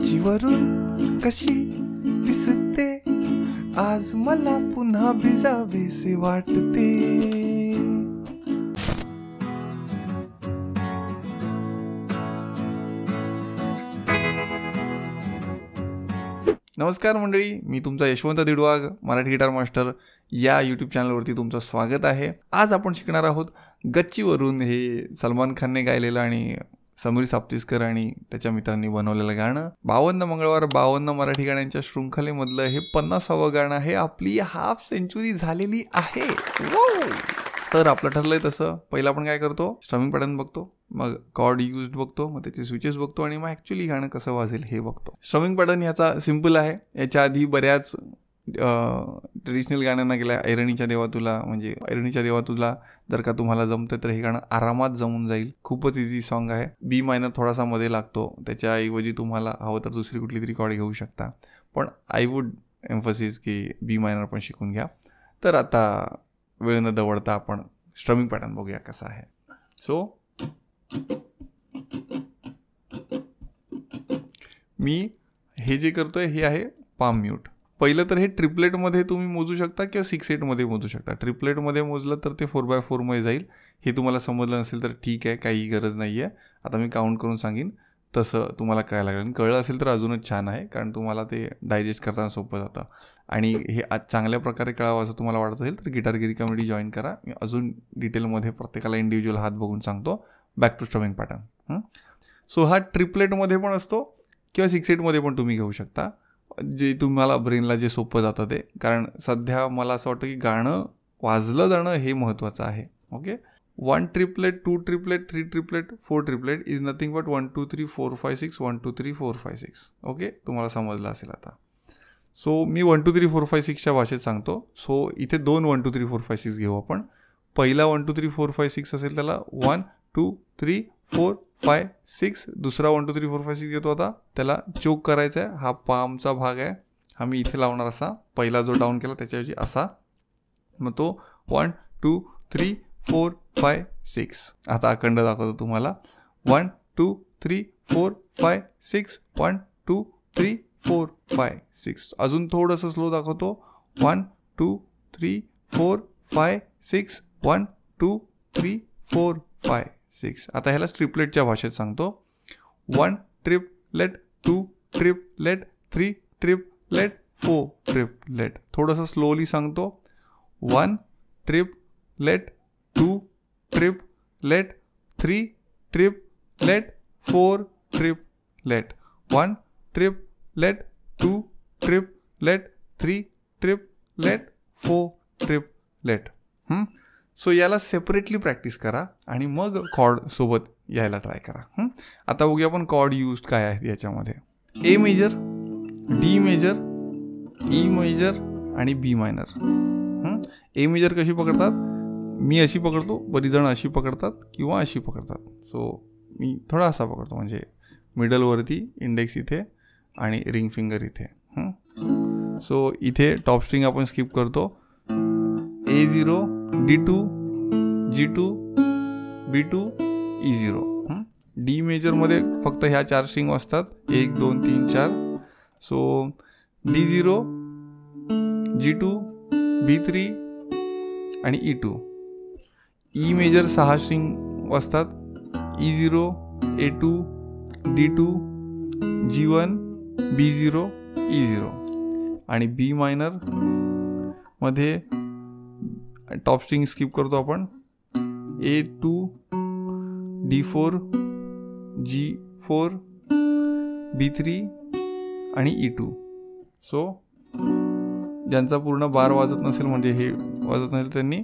गच्चीवरून कशी दिसते, आज मला पुन्हा भिजावेसे वाटते. नमस्कार मंडळी, मी तुमचा यशवंत दिडवाग, मराठी गिटार मास्टर या यूट्यूब चॅनलवरती तुमचं स्वागत आहे. आज आपण शिकणार आहोत गच्चीवरून, हे सलमान खानने गायलेलं आणि समीर साप्तिस्कर आणि त्याच्या मित्रांनी बनवलेलं गाणं. 52 मंगळवार 52 मराठी गाण्यांच्या शृंखलेमधलं हे 50वं गाणं आहे. आपली हाफ सेंचुरी झालेली आहे. तर आपलं ठरलंय तसं, पहिलं आपण काय करतो, स्ट्रमिंग पॅटर्न बघतो, मग कॉर्ड यूज्ड बघतो, मग त्याचे स्विचेस बघतो आणि मग ॲक्च्युली गाणं कसं वाजेल हे बघतो. स्ट्रमिंग पॅटर्न ह्याचा सिम्पल आहे. याच्या आधी बऱ्याच ट्रेडिशनल गाण्यांना गेल्या. ऐरणीच्या देवा तुला, म्हणजे ऐरणीच्या देवा तुला जर का तुम्हाला जमतं तर हे गाणं आरामात जमून जाईल. खूपच इझी सॉन्ग आहे. बी मायनर थोडासा मध्ये लागतो, त्याच्याऐवजी तुम्हाला हवं तर दुसरी कुठली तरी कॉर्ड घेऊ शकता, पण आय वुड एम्फसिस की बी मायनर पण शिकून घ्या. तर आता वेळ न दवडता आपण स्ट्रमिंग पॅटर्न बघूया कसा आहे. सो मी हे जे करतोय हे आहे पाम म्यूट. पहिलं तर हे ट्रिपलेटमध्ये तुम्ही मोजू शकता किंवा 6/8मध्ये मोजू शकता. ट्रिपलेटमध्ये मोजलं तर ते 4x4 मध्ये जाईल. हे तुम्हाला समजलं नसेल तर ठीक आहे, काही गरज नाही आहे. आता मी काउंट करून सांगेन तसं तुम्हाला कळायला लागेल. कळलं असेल तर अजूनच छान आहे, कारण तुम्हाला ते डायजेस्ट करताना सोपं जातं. आणि हे आज चांगल्या प्रकारे कळावं असं तुम्हाला वाटत असेल तर गिटारगिरी कम्युनिटी जॉईन करा. मी अजून डिटेलमध्ये प्रत्येकाला इंडिव्हिज्युअल हात बघून सांगतो. Back to strumming pattern. So हा ट्रिपलेटमध्ये पण असतो किंवा 6/8मध्ये पण तुम्ही घेऊ शकता, जे तुम्हाला ब्रेनला जे सोपं जातं ते. कारण सध्या मला असं वाटतं की गाणं वाजलं जाणं हे महत्त्वाचं आहे. Okay, 1 triplet, 2 triplet, 3 triplet, 4 triplet is nothing but 1 2 3 4 5 6 1 2 3 4 5 6. Okay, तुम्हाला समजलं असेल आता. सो मी 1 2 3 4 5 6च्या भाषेत सांगतो. सो इथे 2 1 2 3 4 5 6 घेऊ आपण. पहिला 1 2 3 4 5 6 असेल त्याला 1 2 3 4 5 6. दुसरा 1 2 3 4 5 6 घेतो आता, त्याला चोक करायचा आहे. हा पामचा भाग आहे, हा मी इथे लावणार असा. पहिला जो डाऊन केला त्याच्याऐवजी असा, मग तो 1 2 3 4 5 6. आता अखंड दाखवतो तुम्हाला. 1 2 3 4 5 6 1 2 3 4 5 6. अजून थोडंसं स्लो दाखवतो. 1 2 3 4 5 6 1 2 3 4 5 6. आता ह्याला ट्रिपलेटच्या भाषेत सांगतो. 1 ट्रिपलेट, 2 ट्रिपलेट, 3 ट्रिपलेट, 4 ट्रिपलेट. थोडंसं स्लोली सांगतो. 1 triplet, 2 triplet, 3 triplet, 4 triplet. 1 triplet, 2 triplet, 3 triplet, 4 triplet. So याला सेपरेटली प्रॅक्टिस करा आणि मग कॉर्ड सोबत यायला ट्राय करा. आता बघूया आपण कॉर्ड यूज काय आहेत याच्यामध्ये. A major, D major, E major आणि बी मायनर. ए मेजर कशी पकडतात, मी अशी पकडतो, बरीच जण अशी पकडतात किंवा अशी पकडतात. सो मी थोडा असा पकडतो, म्हणजे मिडलवरती इंडेक्स इथे आणि रिंग फिंगर इथे. सो इथे टॉप स्ट्रिंग आपण स्किप करतो. A0, D2, G2, B2, E0. D मेजरमध्ये फक्त ह्या 4 स्ट्रिंग वाजतात, 1 2 3 4. सो D0, G2, B3 आणि E2. ई मेजर 6 स्ट्रिंग वाजतात, E0, A2, D2, G1, B0, E0. आणि बी मायनर मध्ये टॉप स्ट्रिंग स्किप करतो आपण. A2, D4, G4, B3 आणि E2. सो ज्यांचा पूर्ण बार वाजत नसेल, म्हणजे हे वाजत नसेल, त्यांनी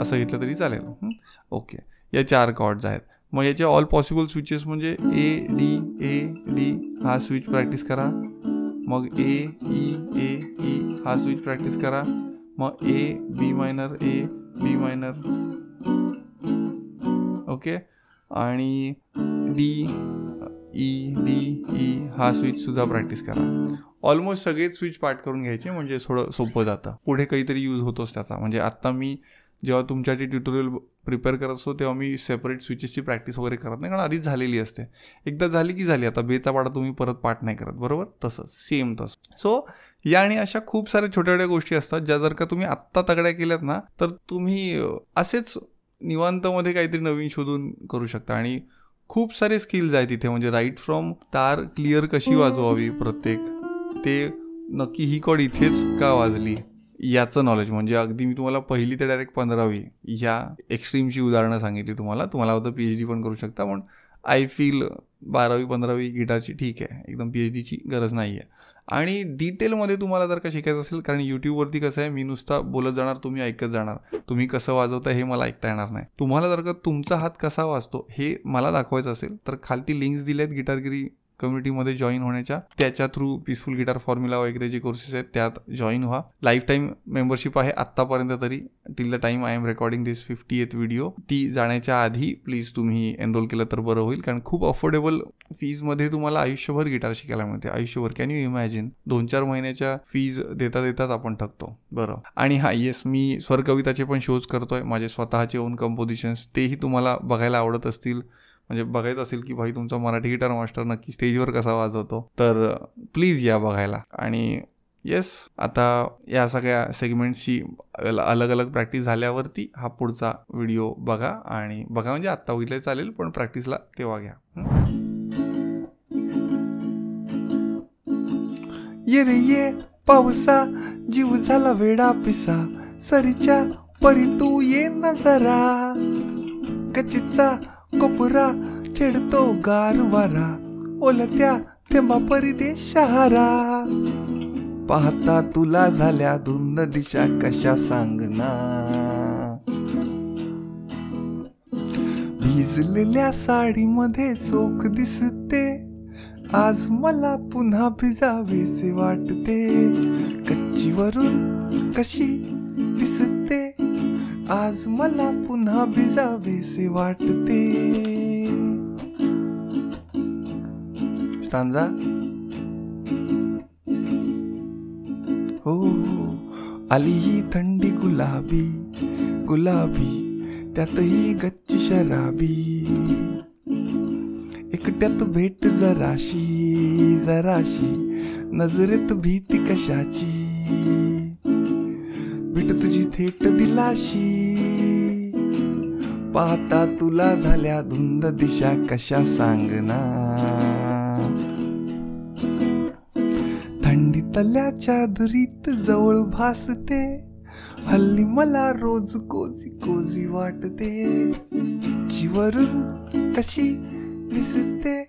असं घेतलं तरी चालेल. ओके, या 4 कॉर्ड्स आहेत. मग याचे ऑल पॉसिबल स्विचेस म्हणजे A D हा स्विच प्रॅक्टिस करा. मग E हा स्विच प्रॅक्टिस करा. मग A B minor, A B minor. Okay, आणि D E हा स्विच सुद्धा प्रॅक्टिस करा. ऑलमोस्ट सगळेच स्विच पाठ करून घ्यायचे, म्हणजे थोडं सोपं जातं. पुढे काहीतरी यूज होतोच त्याचा. म्हणजे आत्ता मी जेव्हा तुमच्यासाठी ट्युटोरियल प्रिपेअर करत असतो तेव्हा मी सेपरेट स्विचेसची प्रॅक्टिस वगैरे करत नाही, कारण आधीच झालेली असते. एकदा झाली की झाली. आता बेचा पाडा तुम्ही परत पाठ नाही करत, बरोबर? तसं सेम तसं. सो या आणि अशा खूप साऱ्या छोट्या छोट्या गोष्टी असतात ज्या जर का तुम्ही आत्ता तगड्या केल्यात ना तर तुम्ही असेच निवांतमध्ये काहीतरी नवीन शोधून करू शकता. आणि खूप सारे स्किल्स आहेत तिथे, म्हणजे राईट फ्रॉम तार क्लिअर कशी वाजवावी प्रत्येक, ते नक्की ही कॉर्ड इथेच का वाजली याचं नॉलेज. म्हणजे अगदी मी तुम्हाला पहिली ते डायरेक्ट 15वी ह्या एक्स्ट्रीमची उदाहरणं सांगितली. तुम्हाला होतं PhD पण करू शकता, पण आय फील 12वी 15वी गिटारची ठीक आहे, एकदम PhDची गरज नाही आहे. आणि डिटेलमध्ये तुम्हाला जर का शिकायचं असेल, कारण यूट्यूबवरती कसं आहे, मी नुसता बोलत जाणार, तुम्ही ऐकत जाणार. तुम्ही कसं वाजवता हे मला ऐकता येणार नाही. तुम्हाला जर का तुमचा हात कसा वाजतो हे मला दाखवायचं असेल तर खालती लिंक्स दिल्या आहेत गिटारगिरी कम्युनिटीमध्ये जॉईन होण्याच्या. त्याच्या थ्रू पीसफुल गिटार फॉर्म्युला वगैरे जे कोर्सेस आहेत त्यात जॉईन व्हा. लाईफ टाईम मेंबरशिप आहे आत्तापर्यंत तरी, till the time I am recording this 50th video. ती जाण्याच्या आधी प्लीज तुम्ही एनरोल केलं तर बरं होईल, कारण खूप अफोर्डेबल फीजमध्ये तुम्हाला आयुष्यभर गिटार शिकायला मिळते. आयुष्यभर, कॅन यू इमॅजिन? 2-4 महिन्याच्या फीज देता देताच आपण थकतो. बरं. आणि येस, मी स्वरकविताचे पण शोज करतोय, माझे स्वतःचे ओन कंपोजिशन्स. तेही तुम्हाला बघायला आवडत असतील, म्हणजे बघायचं असेल की भाई तुमचा मराठी गिटार मास्टर नक्की स्टेजवर कसा वाजवतो, तर प्लीज या बघायला. आणि येस, आता या सगळ्या सेगमेंट्सची अलग अलग प्रॅक्टिस झाल्यावरती हा पुढचा व्हिडिओ बघा. आणि बघा म्हणजे आत्ता बघितलं चालेल, पण प्रॅक्टिसला तेव्हा घ्या. ये रे ये पावसा, जीव झाला वेडा पिसा, सरीच्या परी तू ये ना जरा, कच्चीचा कोपरा छेडतो गार वारा, ओलत्या थेंबा परदेशहारा, पाहता तुला झाल्या धुंद दिशा कशा सांगना, भिजलेल्या साडीमध्ये चोख दिसते, आज मला पुन्हा भिजावेसे वाटते, कच्चीवरून कशी दिसते, आज मला पुन्हा भिजावेसे वाटते. स्टांजा. हो, आली ही थंडी गुलाबी गुलाबी, त्यातही गच्ची शराबी, एकट्यात भेट जराशी जराशी, नजरेत भीती कशाची, भेट तुझी थेट दिलाशी, पाहता तुला झाल्या धुंद दिशा कशा सांगना, थंडीतल्या चादरीत जवळ भासते, हल्ली मला रोज कोजी कोजी वाटते, जीवरून कशी दिसते,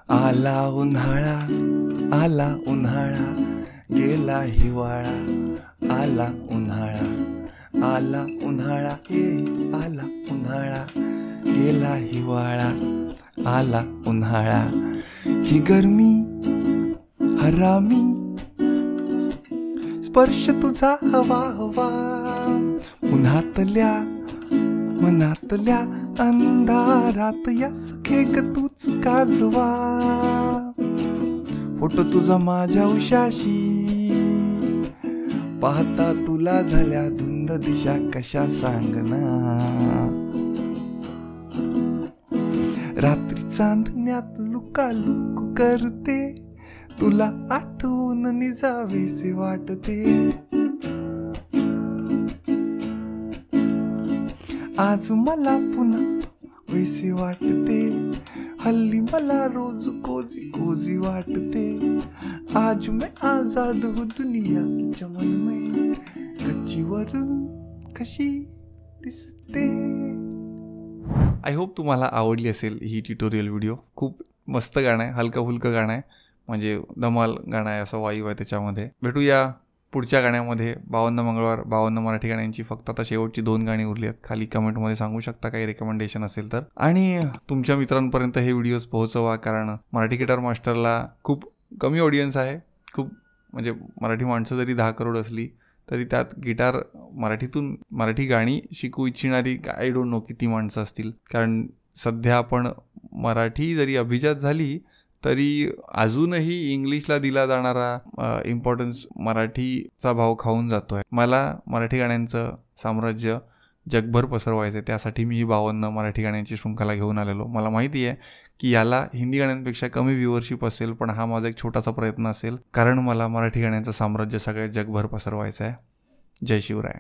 आला उन्हाळा आला उन्हाळा, गेला हिवाळा, आला उन्हाळा आला उन्हाळा, ये आला उन्हाळा, गेला हिवाळा, आला उन्हाळा, ही गरमी हरामी, स्पर्श तुझा हवा हवा, उन्हातल्या मनातल्या अंधारात या सखे ग तूच काजवा, फोटो तुझा माझ्या उशाशी, पाहता तुला झाल्या धुंद दिशा कशा सांगना, रात्री चांदण्यात लुकालुक करते, तुला आठवून निजावेसे वाटते, आज मला पुन्हा वैसे वाटते, हल्ली मला रोज कोजी कोजी वाटते, आज मैं आजाद हूँ दुनिया की चमन में, कच्चीवरून कशी दिसते. आय होप तुम्हाला आवडली असेल ही ट्युटोरियल व्हिडिओ. खूप मस्त गाणं आहे, हलकं फुलकं गाणं आहे, म्हणजे धमाल गाणं आहे, असं वाईव आहे त्याच्यामध्ये. भेटूया पुढच्या गाण्यामध्ये. 52 मंगळवार 52 मराठी गाण्यांची फक्त आता शेवटची 2 गाणी उरली आहेत. खाली कमेंटमध्ये सांगू शकता काही रेकमेंडेशन असेल तर. आणि तुमच्या मित्रांपर्यंत हे व्हिडिओज पोहोचवा, कारण मराठी गिटार मास्टरला खूप कमी ऑडियन्स आहे. खूप म्हणजे मराठी माणसं जरी 10 करोड असली तरी त्यात गिटार मराठीतून मराठी गाणी शिकू इच्छिणारी आय डोंट नो किती माणसं असतील, कारण सध्या आपण मराठी जरी अभिजात झाली तरी अजूनही इंग्लिशला दिला जाणारा इम्पॉर्टन्स मराठीचा भाव खाऊन जातो आहे. मला मराठी गाण्यांचं साम्राज्य जगभर पसरवायचं आहे, त्यासाठी मी ही 52 मराठी गाण्यांची शृंखला घेऊन आलेलो. मला माहिती आहे की याला हिंदी गाण्यांपेक्षा कमी व्ह्यूअरशिप असेल, पण हा माझा एक छोटासा प्रयत्न असेल, कारण मला मराठी गाण्यांचं साम्राज्य सगळ्या जगभर पसरवायचं आहे. जय शिवराय.